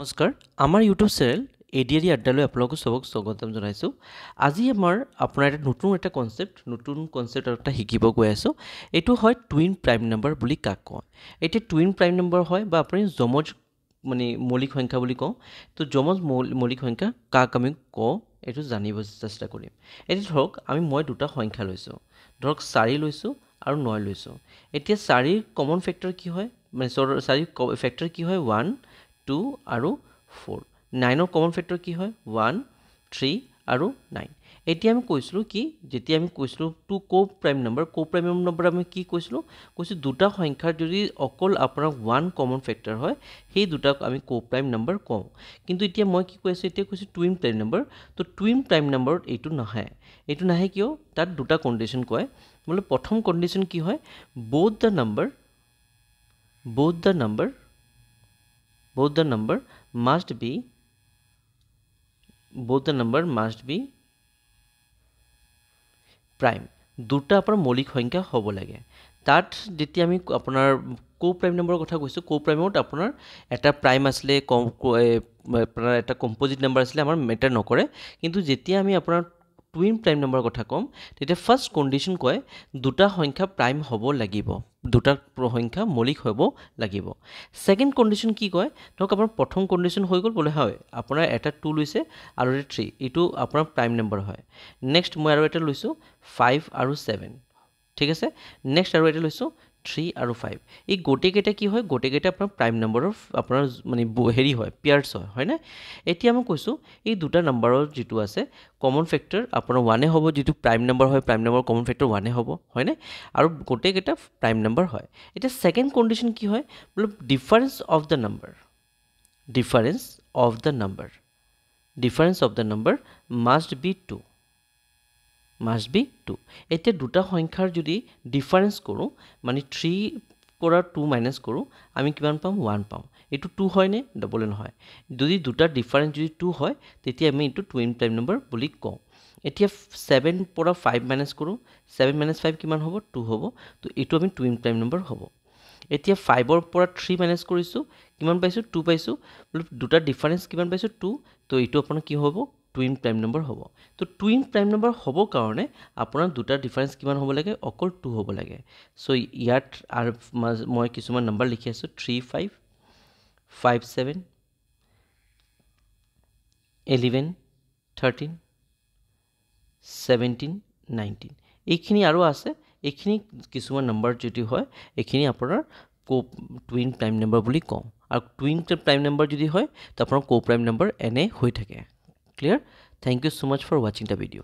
নমস্কাৰ আমাৰ YouTube channel ADR আড্ডালৈ আপোনালোকক সবক স্বাগতম জনাইছো আজি আমাৰ আপোনাৰ এটা নতুন কনসেপ্ট এটা শিকিব গৈ আছো এটো হয় টুইন প্ৰাইম নম্বৰ বুলি কাক কয় এটি টুইন প্ৰাইম নম্বৰ হয় বা আপুনি যমজ মানে মৌলিক সংখ্যা বুলি কওঁ তো যমজ মৌলিক সংখ্যা কাক আমি কওঁ এটো জানিব চেষ্টা কৰিম এটি ধৰক মই দুটা সংখ্যা লৈছো ধৰক 4 লৈছো আৰু 9 লৈছো এতিয়া 4 ৰ কমন ফেক্টৰ কি হয় মানে 4 ফেক্টৰ কি হয় 1 2 আৰু 4 9 ৰ কমন ফেক্টৰ কি হয় 1 3 আৰু 9 এতিয়া আমি কৈছিলো কি যেতিয়া আমি কৈছিলো টু কো প্ৰাইম নম্বৰ আমি কি কৈছিলো দুটা সংখ্যাৰ যদি অকল আপোনাৰ 1 কমন ফেক্টৰ হয় সেই দুটাক আমি কো প্ৰাইম নম্বৰ কওঁ কিন্তু এতিয়া মই কি কৈছো এতিয়া কৈছো টুইন প্ৰাইম নম্বৰ তো টুইন প্ৰাইম নম্বৰত এইটো নাহে কিয় তাত দুটা কন্ডিশন কয় মানে প্ৰথম কন্ডিশন কি হয় both the number must be prime দুটা আপোনাৰ মৌলিক সংখ্যা হ'ব লাগে তাত যেতিয়া আমি আপোনাৰ কো প্ৰাইম নম্বৰৰ কথা কৈছো কো প্ৰাইমত আপোনাৰ এটা প্ৰাইম আসলে আপোনাৰ এটা কম্পোজিট নম্বৰ আসলে আমাৰ মেটাৰ নকৰে কিন্তু যেতিয়া আমি আপোনাৰ টুইন প্ৰাইম নম্বৰৰ কথা কম তেতিয়া ফাৰ্স্ট কন্ডিশন কয় দুটা সংখ্যা প্ৰাইম হ'ব লাগিব দুটা সংখ্যা মৌলিক হ'ব লাগিব সেকেন্ড কন্ডিশন কি কয় ধৰক আপোনাৰ প্ৰথম কন্ডিশন হৈ গ'ল বলে হয় আপোনাৰ এটা 2 লৈছে আৰু এটা 3 ইটো আপোনাৰ প্ৰাইম নম্বৰ হয় নেক্সট মই আৰু এটা লৈছো 5 আৰু 7 ঠিক আছে নেক্সট আৰু এটা লৈছো 3 আৰু 5 এই গোটেকেটা কি হয় গোটেকেটা আপোনাৰ প্ৰাইম নম্বৰৰ আপোনাৰ মানে হেৰি হয় পেয়াৰছ হয় না এতিয়া মই কৈছো এই দুটা নম্বৰৰ যেটো আছে কমন ফেক্টৰ আপোনাৰ 1 হ'ব যেটো প্ৰাইম নম্বৰ হয় প্ৰাইম নম্বৰ কমন ফেক্টৰ 1 হ'ব হয় না আৰু গোটেকেটা প্ৰাইম নম্বৰ হয় এটা সেকেন্ড কন্ডিশন কি হয় মানে difference of the number must be 2 এতিয়া দুটা সংখ্যাৰ যদি ডিফাৰেন্স কৰো মানে 3 পৰা 2 মাইনাস কৰো আমি কিমান পাম 1 পাম এটো 2 হয় নে ডবল নহয় যদি দুটা ডিফাৰেন্স যদি 2 হয় তেতিয়া আমি এটো টুইন প্ৰাইম নম্বৰ বুলি কওঁ এতিয়া 7 পৰা 5 মাইনাস কৰো 7 minus 5 কিমান হ'ব 2 হ'ব তো এটো আমি টুইন প্ৰাইম নম্বৰ হ'ব এতিয়া 5 ৰ পৰা 3 মাইনাস কৰিছো কিমান পাইছো 2 পাইছো দুটা ডিফাৰেন্স কিমান পাইছো 2 তো এটো আপোনাৰ কি হ'ব টুইন প্ৰাইম নম্বৰ হ'ব তো টুইন প্ৰাইম নম্বৰ হ'ব কাৰণে আপোনাৰ দুটা ডিফাৰেন্স কিমান হ'ব লাগে অকল 2 হ'ব লাগে সো ইয়াত আৰু মই কিছুমান নম্বৰ লিখি আছো 3 5 5 7 11 13 17 19 এইখিনি আৰু আছে এইখিনি কিছুমান নম্বৰ যদি হয় এইখিনি আপোনাৰ কো টুইন প্ৰাইম নম্বৰ বুলি কওঁ আৰু টুইন প্ৰাইম নম্বৰ যদি হয় তো আপোনাৰ কো প্ৰাইম নম্বৰ এনে হৈ থাকে clear Thank you so much for watching the video.